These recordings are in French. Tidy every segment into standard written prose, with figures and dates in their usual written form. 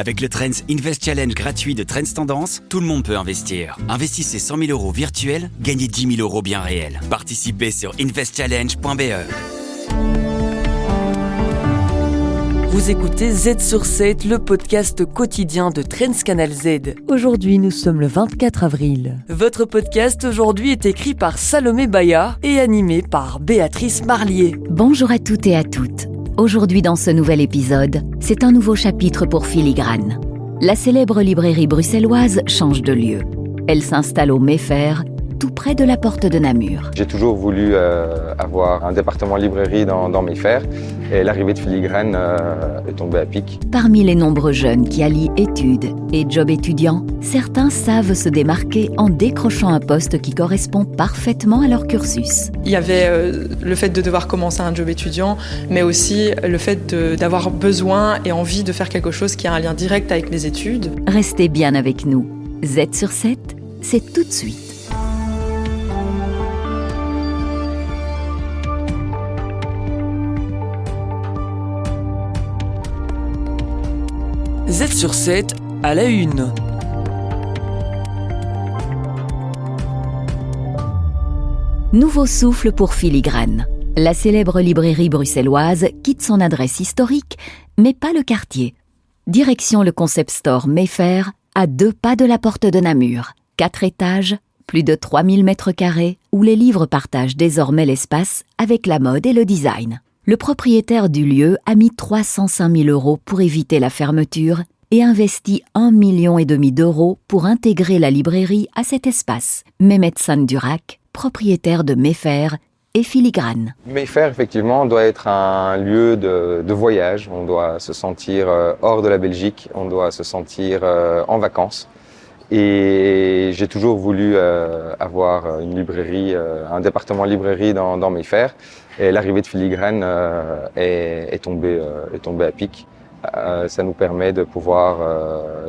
Avec le Trends Invest Challenge gratuit de Trends Tendance, tout le monde peut investir. Investissez 100 000 € virtuels, gagnez 10 000 € bien réels. Participez sur investchallenge.be. Vous écoutez Z sur 7, le podcast quotidien de Trends Canal Z. Aujourd'hui, nous sommes le 24 avril. Votre podcast aujourd'hui est écrit par Salomé Bayard et animé par Béatrice Marlier. Bonjour à toutes et à toutes. Aujourd'hui dans ce nouvel épisode, c'est un nouveau chapitre pour Filigrane. La célèbre librairie bruxelloise change de lieu. Elle s'installe au Mayfair, tout près de la porte de Namur. J'ai toujours voulu avoir un département librairie dans Mayfair et l'arrivée de Filigrane est tombée à pic. Parmi les nombreux jeunes qui allient études et job étudiant, certains savent se démarquer en décrochant un poste qui correspond parfaitement à leur cursus. Il y avait le fait de devoir commencer un job étudiant, mais aussi le fait d'avoir besoin et envie de faire quelque chose qui a un lien direct avec les études. Restez bien avec nous. Z sur 7, c'est tout de suite. Z sur 7 à la une. Nouveau souffle pour Filigrane. La célèbre librairie bruxelloise quitte son adresse historique, mais pas le quartier. Direction le concept store Mayfair, à 2 pas de la porte de Namur. 4 étages, plus de 3000 mètres carrés, où les livres partagent désormais l'espace avec la mode et le design. Le propriétaire du lieu a mis 305 000 € pour éviter la fermeture et investi 1,5 million d'euros pour intégrer la librairie à cet espace. Mehmet Sandurac, propriétaire de Mayfair et Filigrane. Mayfair, effectivement, doit être un lieu de voyage. On doit se sentir hors de la Belgique, on doit se sentir en vacances. Et j'ai toujours voulu avoir une librairie, un département librairie dans Mayfair. Et l'arrivée de Filigrane est tombée à pic. Ça nous permet de pouvoir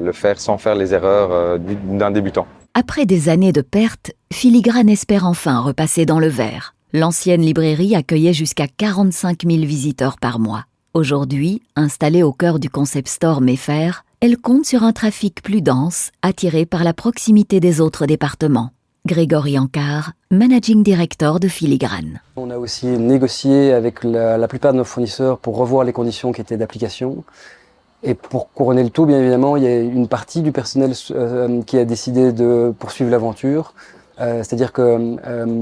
le faire sans faire les erreurs d'un débutant. Après des années de pertes, Filigrane espère enfin repasser dans le vert. L'ancienne librairie accueillait jusqu'à 45 000 visiteurs par mois. Aujourd'hui, installée au cœur du concept store Mayfair, elle compte sur un trafic plus dense, attiré par la proximité des autres départements. Grégory Ancard, managing director de Filigrane. On a aussi négocié avec la plupart de nos fournisseurs pour revoir les conditions qui étaient d'application. Et pour couronner le tout, bien évidemment, il y a une partie du personnel qui a décidé de poursuivre l'aventure. C'est-à-dire que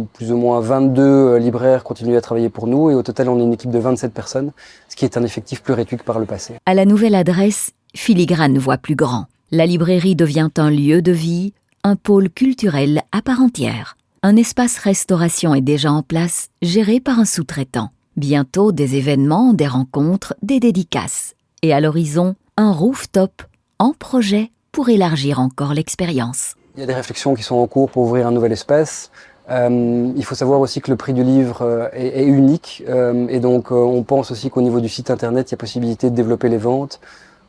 plus ou moins 22 libraires continuent à travailler pour nous et au total, on est une équipe de 27 personnes, ce qui est un effectif plus réduit que par le passé. À la nouvelle adresse, Filigrane voit plus grand. La librairie devient un lieu de vie, un pôle culturel à part entière. Un espace restauration est déjà en place, géré par un sous-traitant. Bientôt, des événements, des rencontres, des dédicaces. Et à l'horizon, un rooftop en projet pour élargir encore l'expérience. Il y a des réflexions qui sont en cours pour ouvrir un nouvel espace. Il faut savoir aussi que le prix du livre est unique. Et donc, on pense aussi qu'au niveau du site internet, il y a possibilité de développer les ventes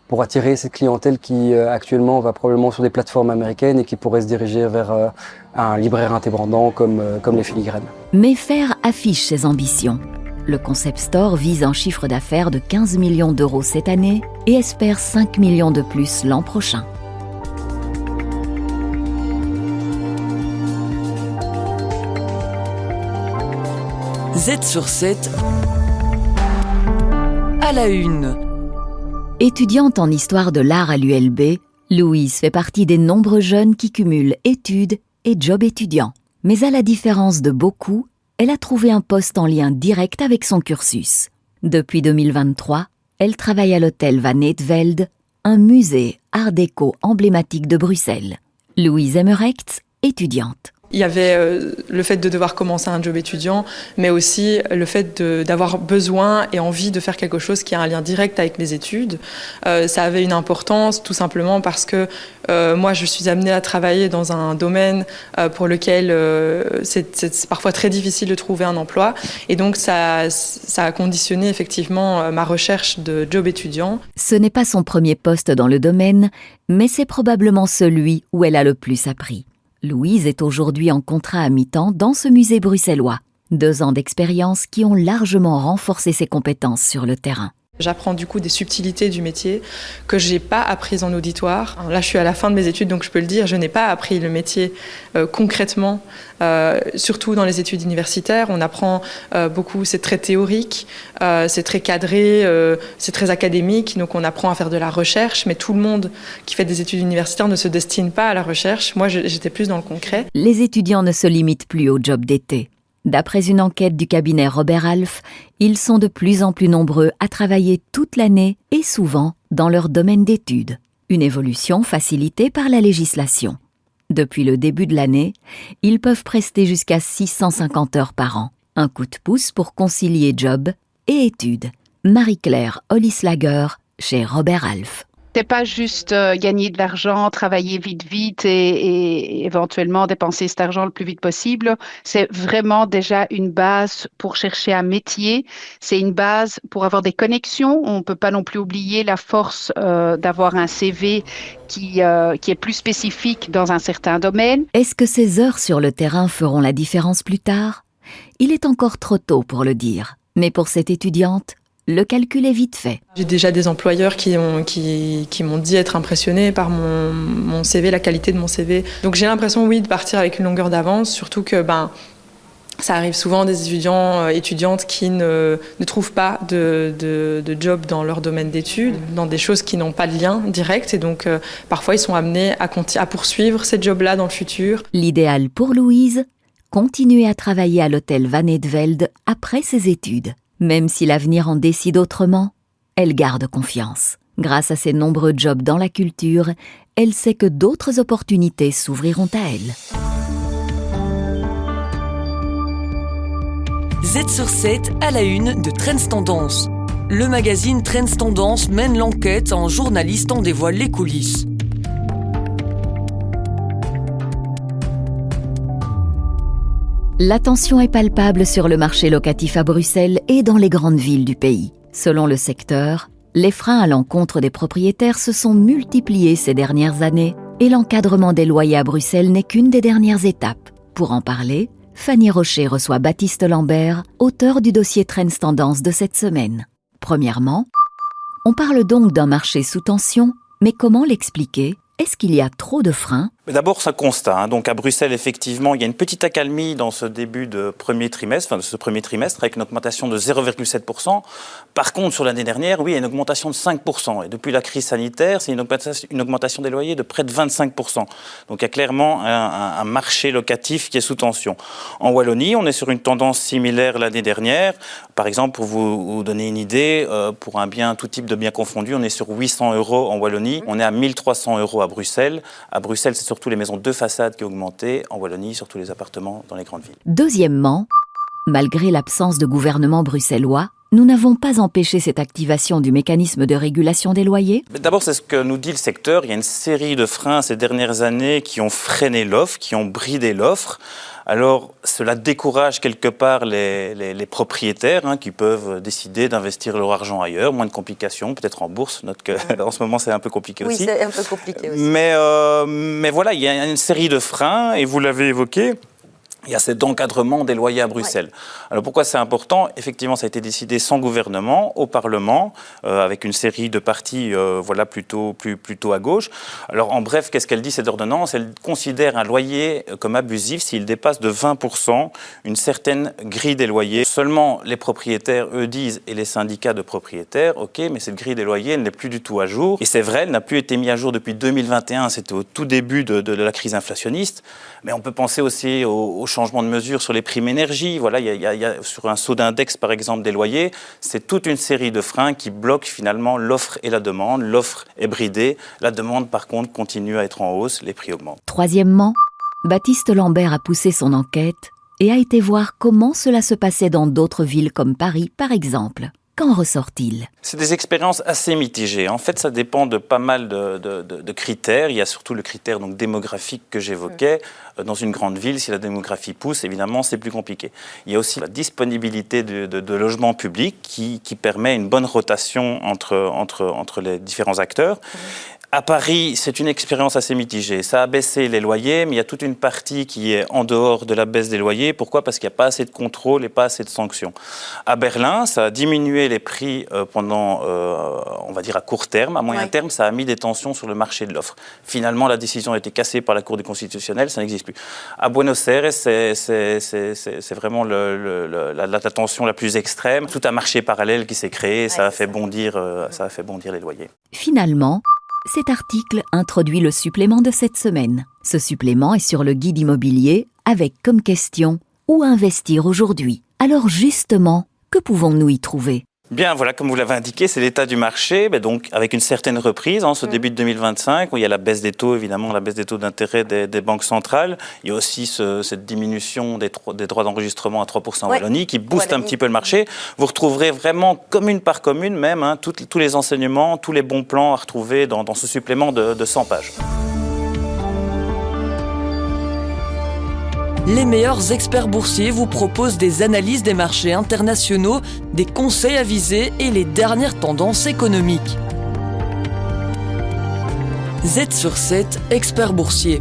pour attirer cette clientèle qui actuellement va probablement sur des plateformes américaines et qui pourrait se diriger vers un libraire indépendant comme les Filigranes. Mayfair affiche ses ambitions. Le concept store vise un chiffre d'affaires de 15 millions d'euros cette année et espère 5 millions de plus l'an prochain. Z sur 7 à la une. Étudiante en histoire de l'art à l'ULB, Louise fait partie des nombreux jeunes qui cumulent études et job étudiant. Mais à la différence de beaucoup, elle a trouvé un poste en lien direct avec son cursus. Depuis 2023, elle travaille à l'hôtel Van Eetveld, un musée art déco emblématique de Bruxelles. Louise Emmerechts, étudiante. Il y avait le fait de devoir commencer un job étudiant, mais aussi le fait d'avoir besoin et envie de faire quelque chose qui a un lien direct avec les études. Ça avait une importance tout simplement parce que moi je suis amenée à travailler dans un domaine pour lequel c'est parfois très difficile de trouver un emploi. Et donc ça a conditionné effectivement ma recherche de job étudiant. Ce n'est pas son premier poste dans le domaine, mais c'est probablement celui où elle a le plus appris. Louise est aujourd'hui en contrat à mi-temps dans ce musée bruxellois. 2 ans d'expérience qui ont largement renforcé ses compétences sur le terrain. J'apprends du coup des subtilités du métier que j'ai pas apprises en auditoire. Là, je suis à la fin de mes études, donc je peux le dire, je n'ai pas appris le métier concrètement, surtout dans les études universitaires. On apprend beaucoup, c'est très théorique, c'est très cadré, c'est très académique, donc on apprend à faire de la recherche, mais tout le monde qui fait des études universitaires ne se destine pas à la recherche. Moi, j'étais plus dans le concret. Les étudiants ne se limitent plus au job d'été. D'après une enquête du cabinet Robert Half, ils sont de plus en plus nombreux à travailler toute l'année et souvent dans leur domaine d'études. Une évolution facilitée par la législation. Depuis le début de l'année, ils peuvent prester jusqu'à 650 heures par an. Un coup de pouce pour concilier job et études. Marie-Claire Hollislager chez Robert Half. C'est pas juste gagner de l'argent, travailler vite et éventuellement dépenser cet argent le plus vite possible. C'est vraiment déjà une base pour chercher un métier. C'est une base pour avoir des connexions. On peut pas non plus oublier la force d'avoir un CV qui est plus spécifique dans un certain domaine. Est-ce que ces heures sur le terrain feront la différence plus tard ? Il est encore trop tôt pour le dire. Mais pour cette étudiante, le calcul est vite fait. J'ai déjà des employeurs qui m'ont dit être impressionnés par mon CV, la qualité de mon CV. Donc j'ai l'impression, oui, de partir avec une longueur d'avance, surtout que ça arrive souvent des étudiantes qui ne trouvent pas de job dans leur domaine d'études, dans des choses qui n'ont pas de lien direct. Et donc parfois ils sont amenés à poursuivre ces jobs-là dans le futur. L'idéal pour Louise, continuer à travailler à l'hôtel Van Edveld après ses études. Même si l'avenir en décide autrement, elle garde confiance. Grâce à ses nombreux jobs dans la culture, elle sait que d'autres opportunités s'ouvriront à elle. Z sur 7 à la une de Trends Tendance. Le magazine Trends Tendance mène l'enquête, un journaliste en dévoile les coulisses. La tension est palpable sur le marché locatif à Bruxelles et dans les grandes villes du pays. Selon le secteur, les freins à l'encontre des propriétaires se sont multipliés ces dernières années et l'encadrement des loyers à Bruxelles n'est qu'une des dernières étapes. Pour en parler, Fanny Rocher reçoit Baptiste Lambert, auteur du dossier Trends Tendance de cette semaine. Premièrement, on parle donc d'un marché sous tension, mais comment l'expliquer ? Est-ce qu'il y a trop de freins ? D'abord, c'est un constat. Donc à Bruxelles, effectivement, il y a une petite accalmie dans ce début de premier trimestre, avec une augmentation de 0,7%. Par contre, sur l'année dernière, oui, il y a une augmentation de 5%. Et depuis la crise sanitaire, c'est une augmentation des loyers de près de 25%. Donc il y a clairement un marché locatif qui est sous tension. En Wallonie, on est sur une tendance similaire l'année dernière. Par exemple, pour vous donner une idée, pour un bien, tout type de bien confondu, on est sur 800 € en Wallonie. On est à 1300 € à Bruxelles. À Bruxelles, c'est surtout les maisons de façade qui ont augmenté. En Wallonie, surtout les appartements dans les grandes villes. Deuxièmement, malgré l'absence de gouvernement bruxellois, nous n'avons pas empêché cette activation du mécanisme de régulation des loyers. D'abord, c'est ce que nous dit le secteur. Il y a une série de freins ces dernières années qui ont freiné l'offre, qui ont bridé l'offre. Alors, cela décourage quelque part les propriétaires qui peuvent décider d'investir leur argent ailleurs, moins de complications, peut-être en bourse. Note qu'en ce moment, c'est un peu compliqué aussi. Oui, c'est un peu compliqué aussi. Mais voilà, il y a une série de freins, et vous l'avez évoqué. Il y a cet encadrement des loyers à Bruxelles. Ouais. Alors pourquoi c'est important ? Effectivement, ça a été décidé sans gouvernement, au Parlement, avec une série de partis plutôt à gauche. Alors en bref, qu'est-ce qu'elle dit cette ordonnance ? Elle considère un loyer comme abusif s'il dépasse de 20% une certaine grille des loyers. Seulement les propriétaires, eux, disent, et les syndicats de propriétaires, ok, mais cette grille des loyers, elle n'est plus du tout à jour. Et c'est vrai, elle n'a plus été mise à jour depuis 2021, c'était au tout début de la crise inflationniste. Mais on peut penser aussi au changement de mesure sur les primes énergie. Voilà, il y a sur un saut d'index, par exemple, des loyers. C'est toute une série de freins qui bloquent finalement l'offre et la demande. L'offre est bridée. La demande, par contre, continue à être en hausse. Les prix augmentent. Troisièmement, Baptiste Lambert a poussé son enquête et a été voir comment cela se passait dans d'autres villes comme Paris, par exemple. Qu'en ressort-il ? C'est des expériences assez mitigées. En fait, ça dépend de pas mal de critères. Il y a surtout le critère donc, démographique que j'évoquais. Dans une grande ville, si la démographie pousse, évidemment, c'est plus compliqué. Il y a aussi la disponibilité de logements publics qui permet une bonne rotation entre les différents acteurs. À Paris, c'est une expérience assez mitigée. Ça a baissé les loyers, mais il y a toute une partie qui est en dehors de la baisse des loyers. Pourquoi ? Parce qu'il n'y a pas assez de contrôle et pas assez de sanctions. À Berlin, ça a diminué les prix pendant, on va dire, à court terme. À moyen terme, ça a mis des tensions sur le marché de l'offre. Finalement, la décision a été cassée par la Cour constitutionnelle, ça n'existe plus. À Buenos Aires, c'est vraiment la tension la plus extrême. Tout un marché parallèle qui s'est créé, ça a fait bondir les loyers. Finalement, cet article introduit le supplément de cette semaine. Ce supplément est sur le guide immobilier avec comme question « Où investir aujourd'hui ?» Alors justement, que pouvons-nous y trouver ? Bien, voilà, comme vous l'avez indiqué, c'est l'état du marché, donc avec une certaine reprise, ce début de 2025, où il y a la baisse des taux, évidemment, la baisse des taux d'intérêt des banques centrales. Il y a aussi cette diminution des droits d'enregistrement à 3% en Wallonie, qui booste un petit peu le marché. Vous retrouverez vraiment, commune par commune même, tous les enseignements, tous les bons plans à retrouver dans ce supplément de 100 pages. Les meilleurs experts boursiers vous proposent des analyses des marchés internationaux, des conseils avisés et les dernières tendances économiques. Z sur 7, expert boursier.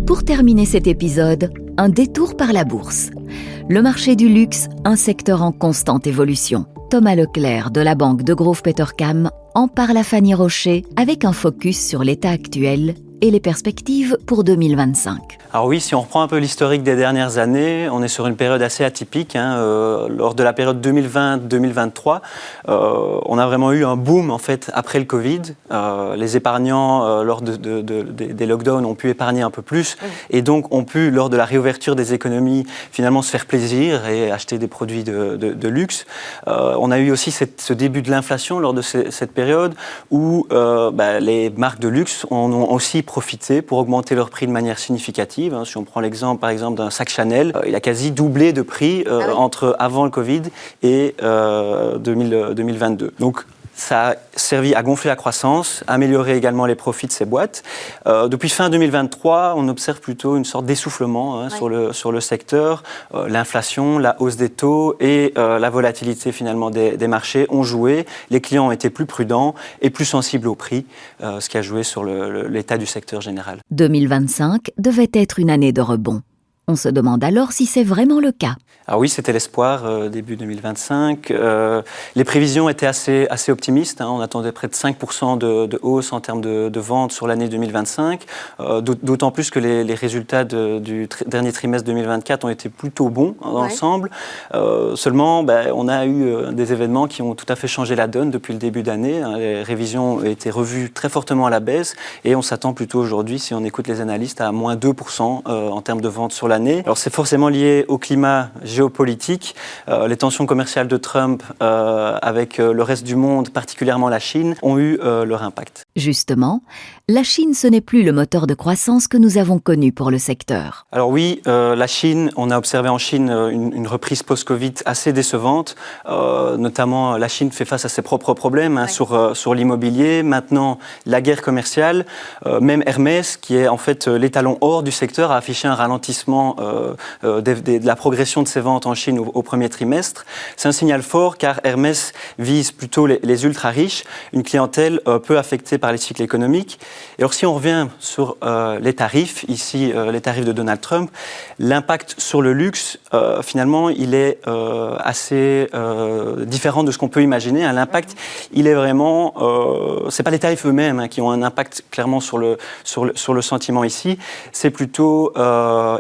Pour terminer cet épisode, un détour par la bourse. Le marché du luxe, un secteur en constante évolution. Thomas Leclerc de la banque Degroof Petercam en parle à Fanny Rocher avec un focus sur l'état actuel et les perspectives pour 2025. Alors oui, si on reprend un peu l'historique des dernières années, on est sur une période assez atypique. Lors de la période 2020-2023, on a vraiment eu un boom en fait après le Covid. Les épargnants, lors des lockdowns, ont pu épargner un peu plus et donc ont pu, lors de la réouverture des économies, finalement se faire plaisir et acheter des produits de luxe. On a eu aussi ce début de l'inflation lors de cette période où les marques de luxe en ont aussi profité pour augmenter leur prix de manière significative. Si on prend l'exemple, par exemple, d'un sac Chanel, il a quasi doublé de prix entre avant le Covid et 2022. Donc, ça a servi à gonfler la croissance, améliorer également les profits de ces boîtes. Depuis fin 2023, on observe plutôt une sorte d'essoufflement sur le secteur. L'inflation, la hausse des taux et la volatilité finalement des marchés ont joué. Les clients ont été plus prudents et plus sensibles au prix, ce qui a joué sur l'état du secteur général. 2025 devait être une année de rebond. On se demande alors si c'est vraiment le cas. Ah oui, c'était l'espoir début 2025. Les prévisions étaient assez optimistes. On attendait près de 5% de hausse en termes de ventes sur l'année 2025. D'autant plus que les résultats du dernier trimestre 2024 ont été plutôt bons dans l'ensemble. Seulement, on a eu des événements qui ont tout à fait changé la donne depuis le début d'année. Les révisions ont été revues très fortement à la baisse et on s'attend plutôt aujourd'hui, si on écoute les analystes, à moins 2% en termes de ventes sur l'année. Alors c'est forcément lié au climat géopolitique. Les tensions commerciales de Trump avec le reste du monde, particulièrement la Chine, ont eu leur impact. Justement, la Chine, ce n'est plus le moteur de croissance que nous avons connu pour le secteur. Alors oui, la Chine, on a observé en Chine une reprise post-Covid assez décevante. Notamment, la Chine fait face à ses propres problèmes sur l'immobilier. Maintenant, la guerre commerciale. Même Hermès, qui est en fait l'étalon or du secteur, a affiché un ralentissement de la progression de ses ventes en Chine au premier trimestre. C'est un signal fort car Hermès vise plutôt les ultra-riches, une clientèle peu affectée par les cycles économiques. Et alors si on revient sur les tarifs, ici les tarifs de Donald Trump, l'impact sur le luxe, finalement, il est assez différent de ce qu'on peut imaginer. L'impact, il est vraiment... c'est pas les tarifs eux-mêmes qui ont un impact clairement sur le sentiment ici, c'est plutôt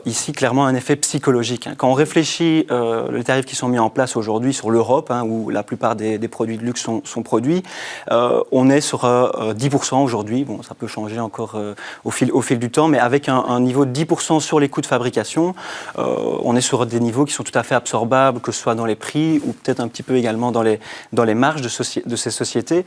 ici clairement un effet psychologique. Quand on réfléchit les tarifs qui sont mis en place aujourd'hui sur l'Europe, où la plupart des produits de luxe sont produits, on est sur 10% aujourd'hui. Bon, ça peut changer encore au fil du temps, mais avec un niveau de 10% sur les coûts de fabrication, on est sur des niveaux qui sont tout à fait absorbables, que ce soit dans les prix ou peut-être un petit peu également dans les marges de ces sociétés.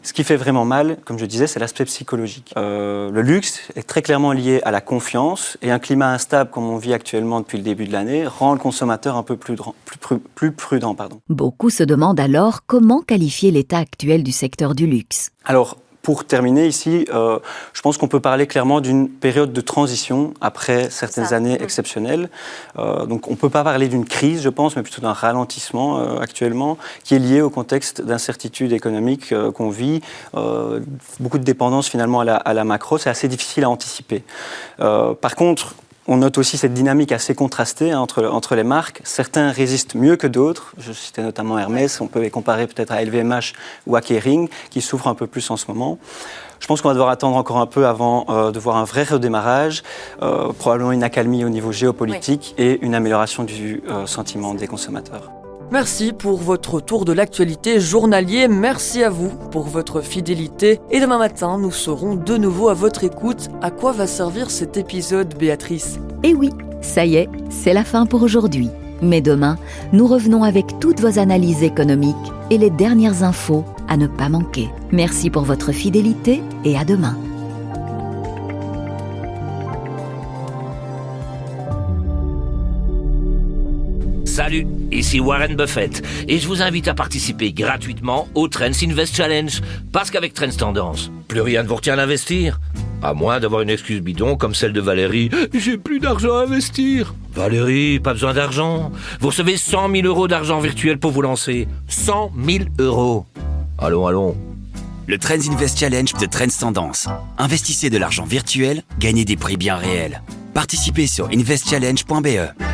Ce qui fait vraiment mal, comme je disais, c'est l'aspect psychologique. Le luxe est très clairement lié à la confiance et un climat instable comme on vit actuellement depuis le début de l'année rend le consommateur un peu plus prudent. Beaucoup se demandent alors comment qualifier l'état actuel du secteur du luxe. Alors, pour terminer ici, je pense qu'on peut parler clairement d'une période de transition après certaines années exceptionnelles. Donc on ne peut pas parler d'une crise, je pense, mais plutôt d'un ralentissement actuellement, qui est lié au contexte d'incertitude économique qu'on vit. Beaucoup de dépendance finalement à la macro, c'est assez difficile à anticiper. Par contre, on note aussi cette dynamique assez contrastée entre les marques. Certains résistent mieux que d'autres. Je citais notamment Hermès, on peut les comparer peut-être à LVMH ou à Kering, qui souffrent un peu plus en ce moment. Je pense qu'on va devoir attendre encore un peu avant de voir un vrai redémarrage, probablement une accalmie au niveau géopolitique et une amélioration du sentiment des consommateurs. Merci pour votre tour de l'actualité journalier, merci à vous pour votre fidélité. Et demain matin, nous serons de nouveau à votre écoute. À quoi va servir cet épisode, Béatrice ? Et oui, ça y est, c'est la fin pour aujourd'hui. Mais demain, nous revenons avec toutes vos analyses économiques et les dernières infos à ne pas manquer. Merci pour votre fidélité et à demain. Salut, ici Warren Buffett et je vous invite à participer gratuitement au Trends Invest Challenge parce qu'avec Trends Tendance, plus rien ne vous retient d'investir. À moins d'avoir une excuse bidon comme celle de Valérie, j'ai plus d'argent à investir. Valérie, pas besoin d'argent. Vous recevez 100 000 euros d'argent virtuel pour vous lancer. 100 000 euros. Allons. Le Trends Invest Challenge de Trends Tendance. Investissez de l'argent virtuel, gagnez des prix bien réels. Participez sur investchallenge.be.